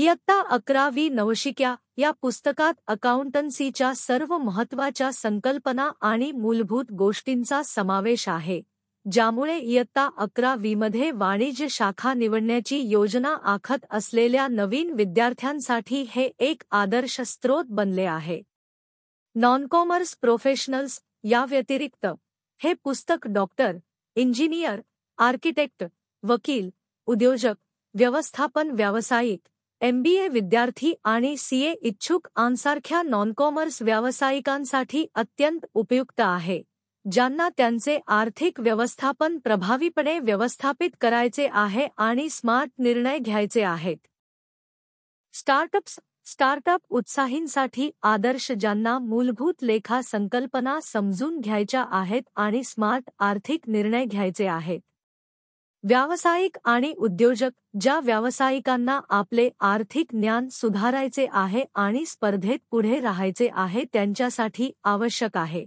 इयत्ता 11वी नवशिक्या या पुस्तकात अकाउंटन्सीच्या सर्व महत्त्वाच्या संकल्पना आणि मूलभूत गोष्टींचा समावेश आहे, ज्यामुळे इयत्ता 11वीमध्ये वाणिज्य शाखा निवडण्याची योजना आखत असलेल्या नवीन विद्यार्थ्यांसाठी हे एक आदर्श स्रोत बनले आहे. नॉन-कॉमर्स प्रोफेशनल्स या व्यतिरिक्त हे पुस्तक डॉक्टर, इंजिनियर, आर्किटेक्ट, वकील, उद्योजक, व्यवस्थापन व्यावसायिक, MBA विद्यार्थी आणि CA इच्छुक यांसारख्या नॉन-कॉमर्स व्यावसायिकांसाठी अत्यंत उपयुक्त आहे, ज्यांना त्यांचे आर्थिक व्यवस्थापन प्रभावीपणे व्यवस्थापित करायचे आहे आणि स्मार्ट निर्णय घ्यायचे आहेत. स्टार्टअप उत्साहींसाठी आदर्श, ज्यांना मूलभूत लेखा संकल्पना समजून घ्यायच्या आहेत आणि स्मार्ट आर्थिक निर्णय घ्यायचे आहेत. व्यावसायिक आणि उद्योजक, ज्या व्यावसायिकांना आपले आर्थिक ज्ञान सुधारायचे आहे आणि स्पर्धेत पुढे राहायचे आहे त्यांच्यासाठी आवश्यक आहे.